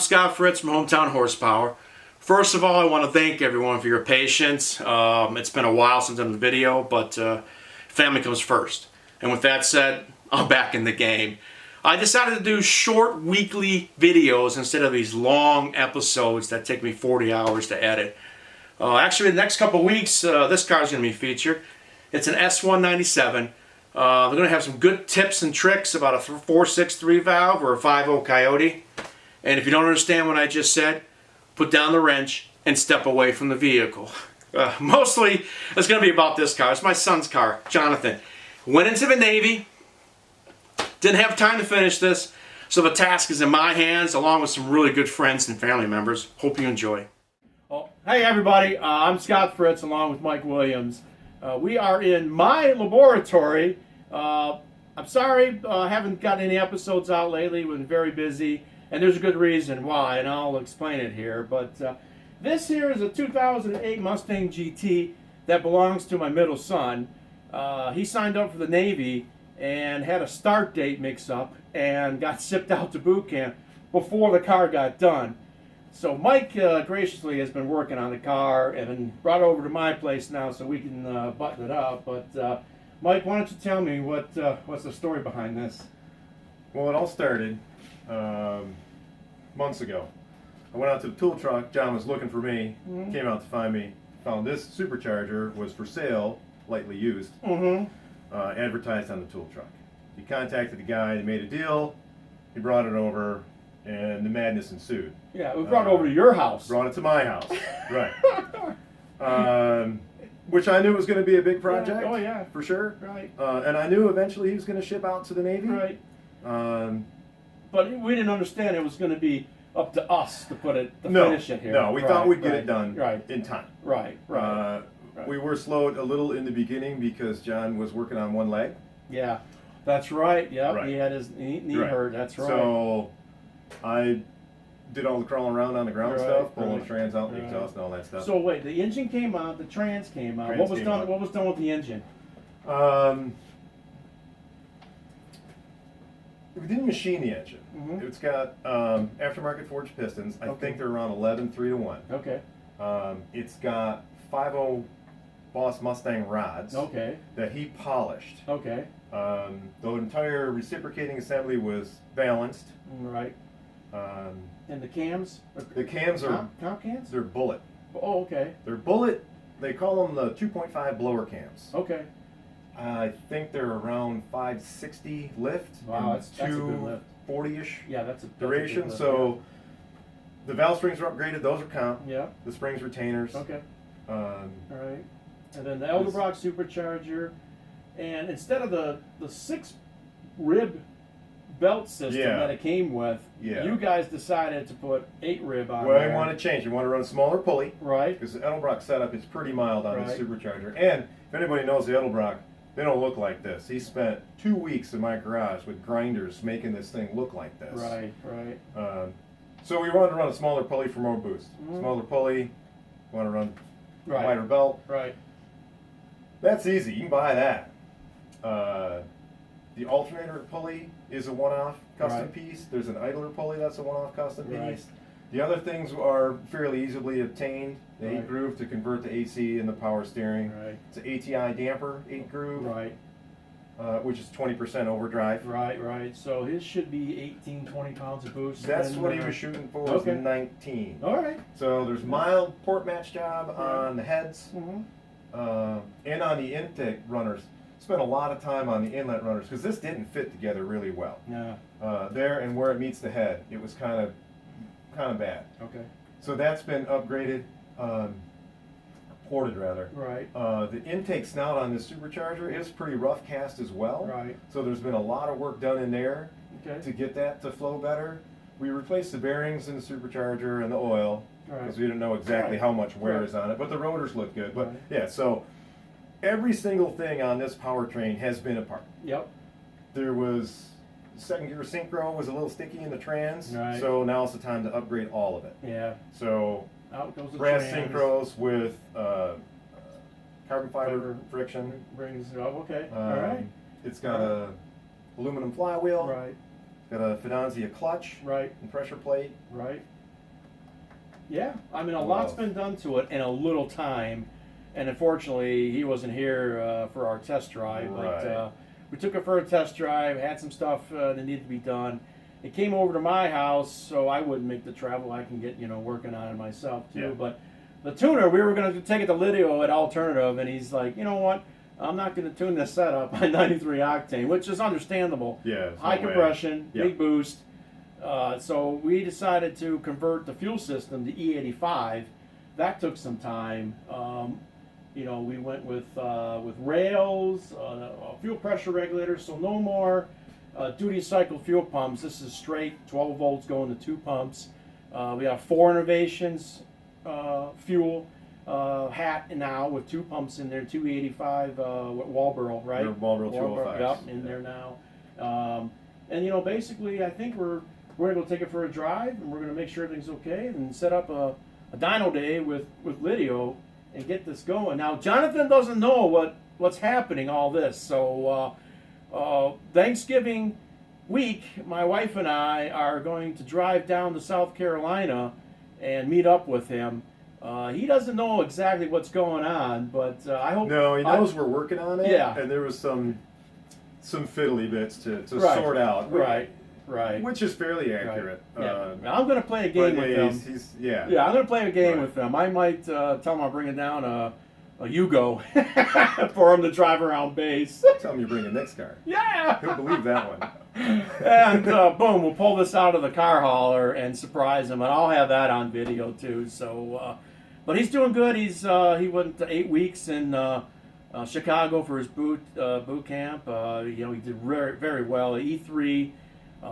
Scott Fritz from Hometown Horsepower. First of all, I want to thank everyone for your patience. It's been a while since I've done the video, but family comes first. And with that said, I'm back in the game. I decided to do short weekly videos instead of these long episodes that take me 40 hours to edit. Actually, the next couple weeks, this car is going to be featured. It's an S197. They're going to have some good tips and tricks about a 4.63 valve or a 5.0 Coyote. And if you don't understand what I just said, put down the wrench and step away from the vehicle. Mostly, it's going to be about this car. It's my son's car, Jonathan. Went into the Navy. Didn't have time to finish this, so the task is in my hands, along with some really good friends and family members. Hope you enjoy. Oh, hey everybody, I'm Scott Fritz along with Mike Williams. We are in my laboratory. I'm sorry I haven't got any episodes out lately. We've been very busy, and there's a good reason why, and I'll explain it here. But this here is a 2008 Mustang GT that belongs to my middle son. He signed up for the Navy and had a start date mix-up and got shipped out to boot camp before the car got done. So Mike graciously has been working on the car and brought it over to my place now so we can button it up. But Mike, why don't you tell me what's the story behind this? Well, it all started months ago. I went out to the tool truck. John was looking for me, came out to find me, found this Supercharger was for sale, lightly used. Advertised on the tool truck. He contacted the guy, they made a deal, he brought it over, and the madness ensued. Yeah, we brought it over to your house. Brought it to my house, right. Which I knew was going to be a big project, yeah. Oh yeah, for sure. Right. And I knew eventually he was going to ship out to the Navy. Right. But we didn't understand it was going to be up to us to finish it here. No, we thought we'd get it done in time. Right. We were slowed a little in the beginning because John was working on one leg. Yeah, that's right. Yeah, right. He had his knee hurt. That's right. So I did all the crawling around on the ground stuff, pulling the trans out, the exhaust, and all that stuff. So wait, the engine came out, the trans came out. What was done with the engine? We didn't machine the engine. It's got aftermarket forged pistons. I think they're around 11 3-to-1. Okay. It's got 5.0 Boss Mustang rods that he polished. Okay. The entire reciprocating assembly was balanced. Right. And the cams? The cams are comp cams? They're bullet. Oh, okay. They're bullet. They call them the 2.5 blower cams. Okay. I think they're around 560 lift. Wow, that's a good lift. 40-ish. Yeah, that's a duration. Lift, so the valve springs are upgraded. Those are comp. Yeah. The springs retainers. Okay. All right. And then the Edelbrock Supercharger, and instead of the 6-rib belt system that it came with, you guys decided to put 8-rib on there. Well, we want to change. We want to run a smaller pulley. Right. Because the Edelbrock setup is pretty mild on the Supercharger. And if anybody knows the Edelbrock, they don't look like this. He spent 2 weeks in my garage with grinders making this thing look like this. Right. So we wanted to run a smaller pulley for more boost. Smaller pulley, want to run a wider belt. Right. That's easy. You can buy that. The alternator pulley is a one-off custom piece. There's an idler pulley that's a one-off custom piece. The other things are fairly easily obtained. The 8-groove to convert the AC and the power steering. It's an ATI damper, 8-groove. Which is 20% overdrive. Right. So his should be 18, 20 pounds of boost. That's what he was shooting for, was 19. All right. So there's mild port match job on the heads and on the intake runners. Spent a lot of time on the inlet runners because this didn't fit together really well. There and where it meets the head, it was kind of bad. Okay. So that's been upgraded, ported rather. Right. The intake snout on this Supercharger is pretty rough cast as well. Right. So there's been a lot of work done in there to get that to flow better. We replaced the bearings in the Supercharger and the oil because we didn't know exactly how much wear is on it, but the rotors look good. But yeah, so every single thing on this powertrain has been apart. Yep. There was second gear synchro was a little sticky in the trans, so now it's the time to upgrade all of it. Yeah. So out goes the brass trans. synchros with carbon fiber friction. Brings it up. Okay. All right. It's got a aluminum flywheel. Right. Got a Fidanzia clutch. Right. And pressure plate. Right. Yeah, I mean, a lot's been done to it in a little time, and unfortunately, he wasn't here for our test drive. Right. But we took it for a test drive, had some stuff that needed to be done. It came over to my house, so I wouldn't make the travel. I can get, working on it myself too. Yeah. But the tuner, we were going to take it to Lydio at Alternative, and he's like, you know what? I'm not going to tune this setup on 93 octane, which is understandable. Yeah. High compression, Yeah. big boost. So we decided to convert the fuel system to E85. That took some time. We went with rails, fuel pressure regulators, so no more duty cycle fuel pumps. This is straight 12 volts going to 2 pumps. We have 4 Innovations fuel hat now with 2 pumps in there, 285 Walboro, right? Walboro 205s. Yep, in there now. And basically, I think we're going to go take it for a drive, and we're going to make sure everything's okay, and set up a dyno day with Lydio and get this going. Now, Jonathan doesn't know what's happening, all this. So Thanksgiving week, my wife and I are going to drive down to South Carolina and meet up with him. He doesn't know exactly what's going on, but I hope... No, he knows we're working on it. Yeah. And there was some fiddly bits to Right. sort out. Right. Which is fairly accurate. Right. Yeah. I'm going to play a game with him. Yeah, I'm going to play a game with him. I might tell him I'm bringing down a Yugo for him to drive around base. Tell him you're bringing Nick's car. Yeah! He'll believe that one. And boom, we'll pull this out of the car hauler and surprise him, and I'll have that on video too. So, but he's doing good. He went to 8 weeks in Chicago for his boot camp. He did very, very well. E3.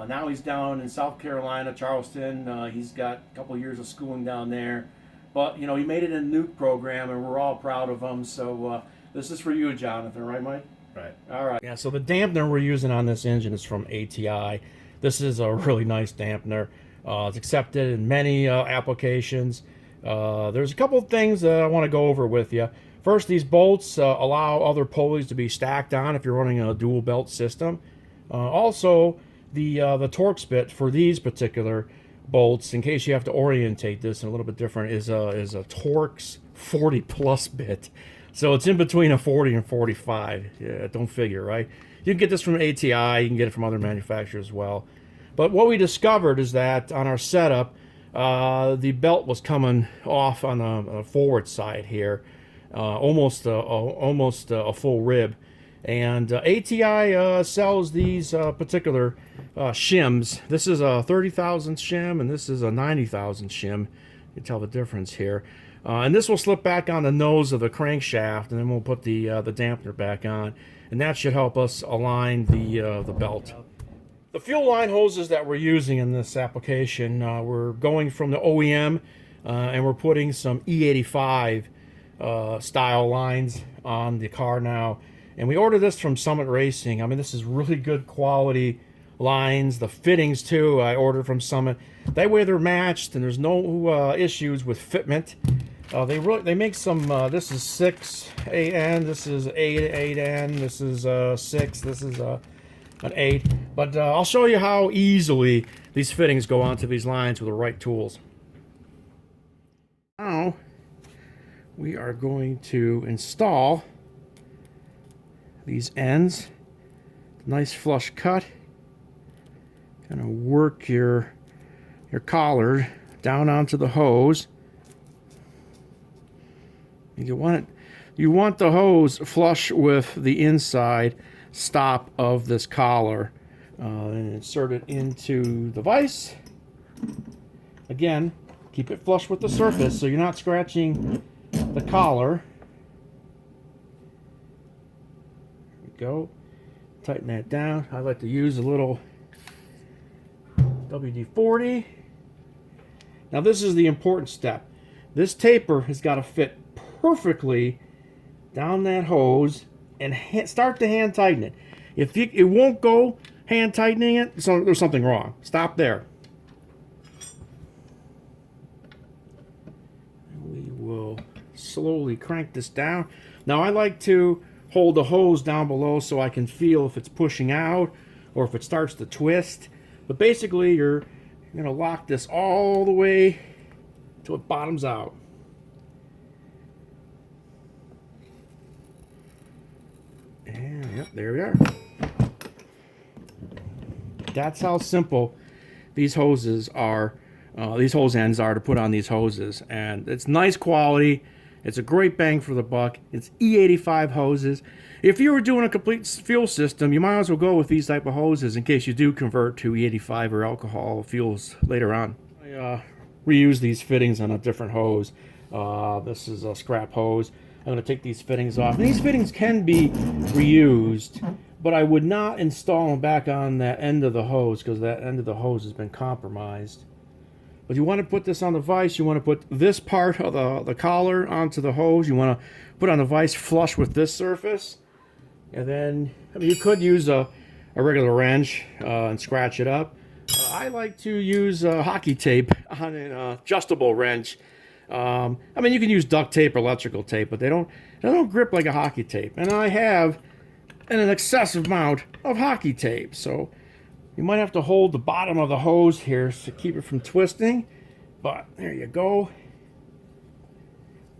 Now he's down in South Carolina, Charleston. He's got a couple years of schooling down there. But, he made it in the Nuke program, and we're all proud of him. So this is for you, Jonathan, right, Mike? Right. All right. Yeah, so the dampener we're using on this engine is from ATI. This is a really nice dampener. It's accepted in many applications. There's a couple of things that I want to go over with you. First, these bolts allow other pulleys to be stacked on if you're running a dual belt system. Also, the Torx bit for these particular bolts, in case you have to orientate this in a little bit different, is a Torx 40 plus bit. So it's in between a 40 and 45. Yeah, don't figure, right? You can get this from ATI, you can get it from other manufacturers as well. But what we discovered is that on our setup, the belt was coming off on the forward side here, almost a full rib. And ATI sells these particular shims. This is a 30,000 shim, and this is a 90,000 shim. You can tell the difference here. And this will slip back on the nose of the crankshaft, and then we'll put the dampener back on, and that should help us align the belt. The fuel line hoses that we're using in this application, we're going from the OEM, and we're putting some E85 style lines on the car now. And we ordered this from Summit Racing. I mean, this is really good quality lines. The fittings, too, I ordered from Summit. That way they're matched, and there's no issues with fitment. They make some, this is 6AN, this is 8N, this is 6, this is an 8. But I'll show you how easily these fittings go onto these lines with the right tools. Now, we are going to install these ends. Nice flush cut. Kind of work your collar down onto the hose. You want the hose flush with the inside stop of this collar. And insert it into the vise. Again, keep it flush with the surface so you're not scratching the collar. There we go. Tighten that down. I like to use a little WD-40. Now this is the important step. This taper has got to fit perfectly down that hose and start to hand tighten it. If it won't go hand tightening it, so there's something wrong. Stop there. We will slowly crank this down. Now I like to hold the hose down below so I can feel if it's pushing out or if it starts to twist. But basically you're going to lock this all the way till it bottoms out. And yep, there we are. That's how simple these hoses are. These hose ends are to put on these hoses, and it's nice quality. It's a great bang for the buck. It's E85 hoses. If you were doing a complete fuel system, you might as well go with these type of hoses in case you do convert to E85 or alcohol fuels later on. I reuse these fittings on a different hose. This is a scrap hose. I'm going to take these fittings off. And these fittings can be reused, but I would not install them back on that end of the hose because that end of the hose has been compromised. But you want to put this on the vise. You want to put this part of the collar onto the hose. You want to put on the vise flush with this surface. And then, I mean, you could use a regular wrench and scratch it up. I like to use hockey tape on an adjustable wrench. I mean, you can use duct tape or electrical tape, but they don't grip like a hockey tape. And I have an excessive amount of hockey tape, so you might have to hold the bottom of the hose here to keep it from twisting. But there you go.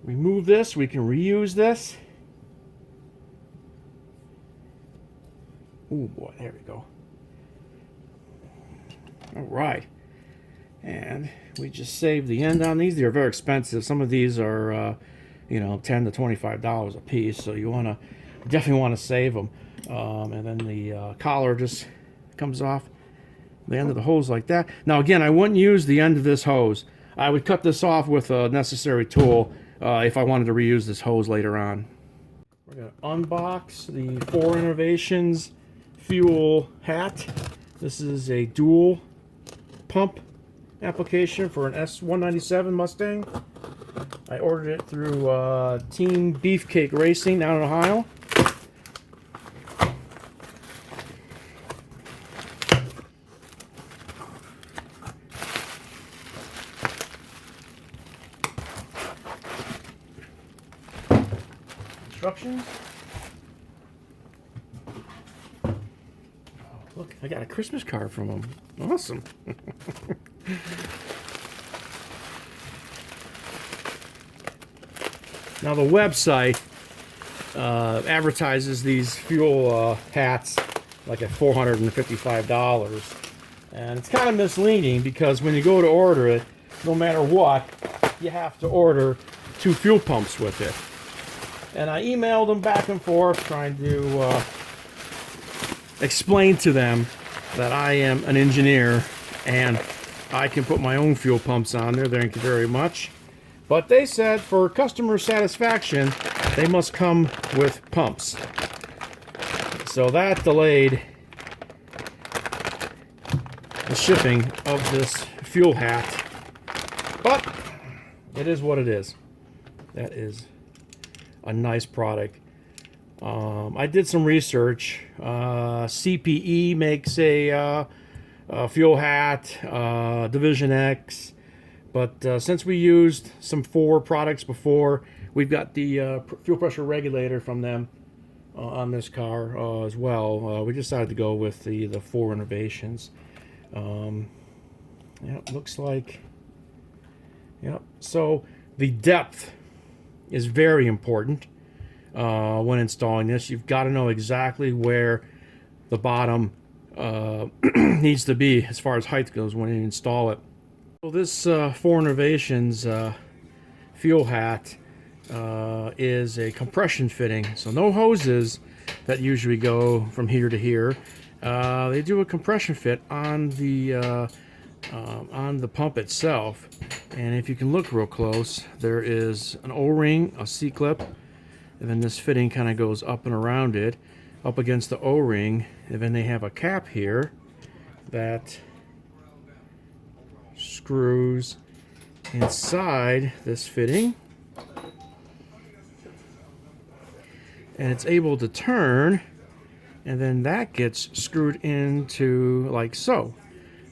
Remove this. We can reuse this. Oh boy, there we go. All right. And we just saved the end on these. They're very expensive. Some of these are, you know, $10 to $25 a piece. So you definitely want to save them. And then the collar just comes off the end of the hose like that. Now again, I wouldn't use the end of this hose. I would cut this off with a necessary tool if I wanted to reuse this hose later on. We're going to unbox the 4 Innovations fuel hat. This is a dual pump application for an S197 Mustang. I ordered it through Team Beefcake Racing down in Ohio. Instructions. Oh, look, I got a Christmas card from them. Awesome. Now the website advertises these fuel hats like at $455, and it's kind of misleading because when you go to order it, no matter what, you have to order 2 fuel pumps with it. And I emailed them back and forth trying to explain to them that I am an engineer and I can put my own fuel pumps on there. Thank you very much. But they said for customer satisfaction, they must come with pumps. So that delayed the shipping of this fuel hat. But it is what it is. That is a nice product. I did some research. CPE makes a fuel hat, Division X, but since we used some Ford products before, we've got the fuel pressure regulator from them on this car as well. We decided to go with the 4 Innovations. Yeah, looks like. Yep. So the depth is very important when installing this. You've got to know exactly where the bottom needs to be as far as height goes when you install it. So this 4 Innovations fuel hat is a compression fitting, so no hoses that usually go from here to here. They do a compression fit on the pump itself, and if you can look real close, there is an O-ring, a C-clip, and then this fitting kind of goes up and around it, up against the O-ring, and then they have a cap here that screws inside this fitting, and it's able to turn, and then that gets screwed into like so.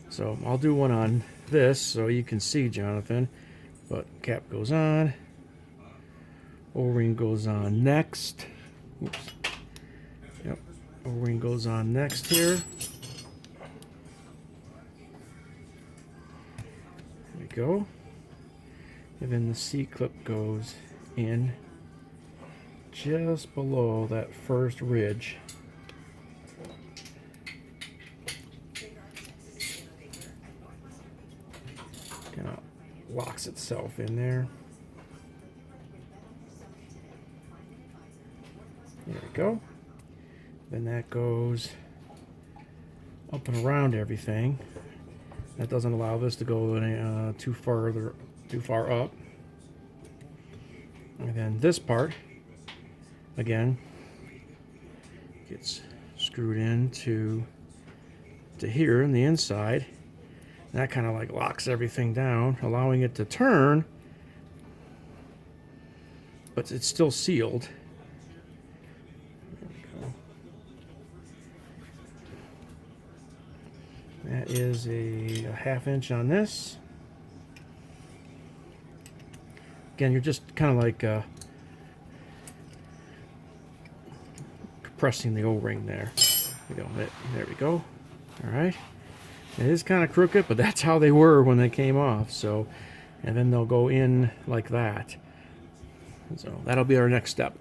So I'll do one on this so you can see, Jonathan. But cap goes on, O-ring goes on next. Oops. Yep, O-ring goes on next here. There we go. And then the C-clip goes in just below that first ridge. Kind of locks itself in there. There we go. Then that goes up and around everything. That doesn't allow this to go any, too far up. And then this part, again, gets screwed into here on the inside. And that kind of like locks everything down, allowing it to turn, but it's still sealed. That is a 1/2 inch on this. Again, you're just kind of like compressing the O-ring there. There we go. All right. It is kind of crooked, but that's how they were when they came off. So, and then they'll go in like that. So that'll be our next step.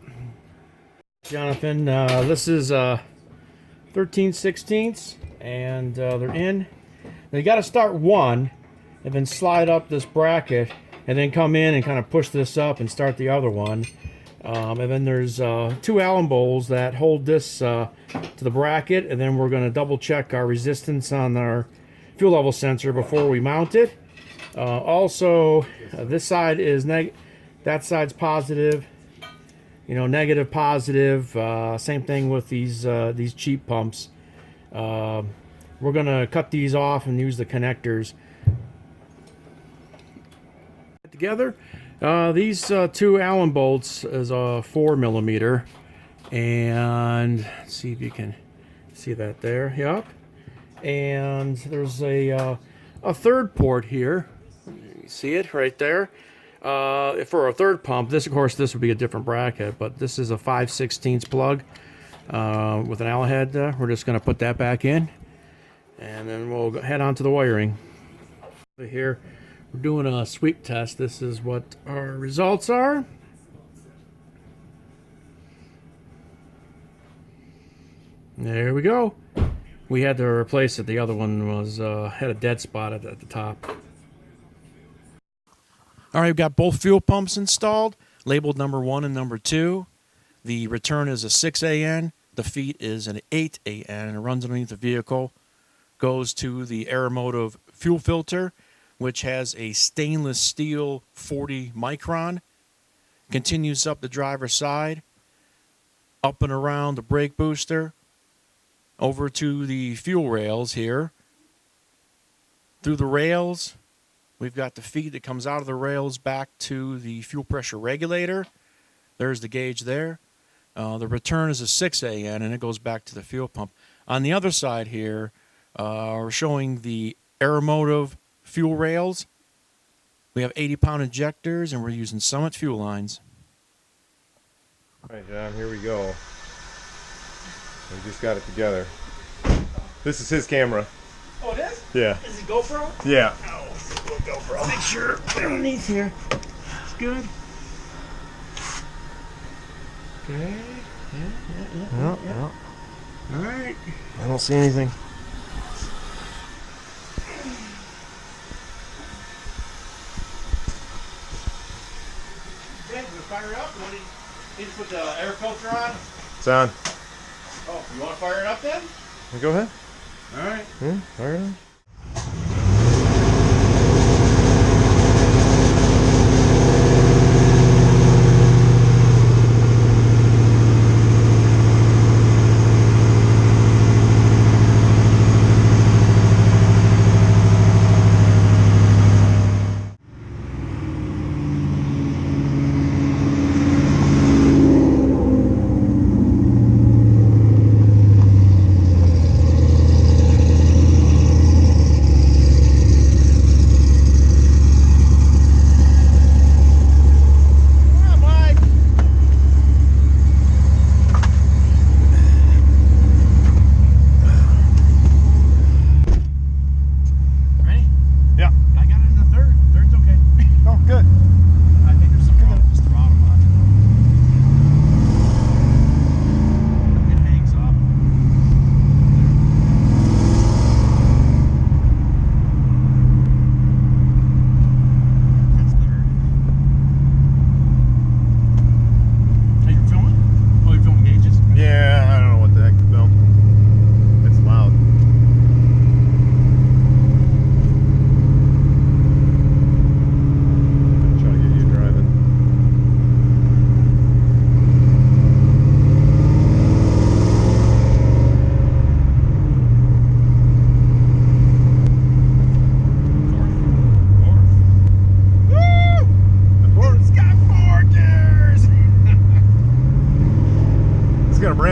Jonathan, this is 13/16, and they're in. Now you got to start one, and then slide up this bracket, and then come in and kind of push this up and start the other one. And then there's 2 Allen bowls that hold this to the bracket, and then we're going to double check our resistance on our fuel level sensor before we mount it. Also, this side is that side's positive. You know, negative, positive. Same thing with these cheap pumps. We're gonna cut these off and use the connectors together. These 2 Allen bolts is a 4mm, and let's see if you can see that there. Yep. And there's a third port here. You see it right there. For a third pump, this would be a different bracket, but this is a 5/16 plug with an Allen head. We're just going to put that back in, and then we'll head on to the wiring. Here, we're doing a sweep test. This is what our results are. There we go. We had to replace it. The other one was had a dead spot at the top. All right, we've got both fuel pumps installed, labeled number 1 and number 2. The return is a 6 AN. The feet is an 8 AN, and it runs underneath the vehicle. Goes to the Aeromotive fuel filter, which has a stainless steel 40 micron. Continues up the driver's side, up and around the brake booster, over to the fuel rails here. Through the rails, we've got the feed that comes out of the rails back to the fuel pressure regulator. There's the gauge there. The return is a 6 AN, and it goes back to the fuel pump. On the other side here, we're showing the Aeromotive fuel rails. We have 80-pound injectors, and we're using Summit fuel lines. All right, John, here we go. We just got it together. This is his camera. Oh, it is? Yeah. Is it GoPro? Yeah. Oh, GoPro. Make sure underneath here. It's good. Okay. Yeah. All right. I don't see anything. Okay, we fire it up. You need to put the air filter on? It's on. Oh, you want to fire it up then? Go ahead. All right. Yeah, fire it on.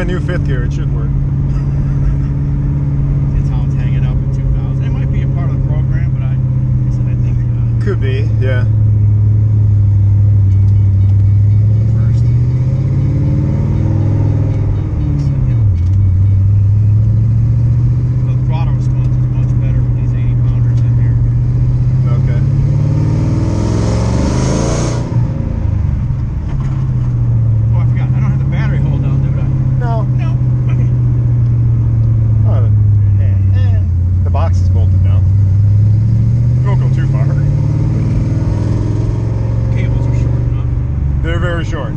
brand new fifth gear. It should work. That's how it's hanging up in 2000. It might be a part of the program, but I think could be, yeah. First. The throttle response is much better with these 80-pounders in here. Okay. Oh, I forgot. I don't have the battery hold down, do I? No. No. Okay. Oh, the box is bolted down. Don't go too far. Cables are short enough. They're very short.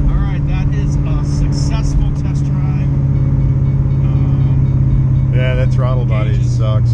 All right, that is a successful test drive. Yeah, that throttle body Gauges. sucks.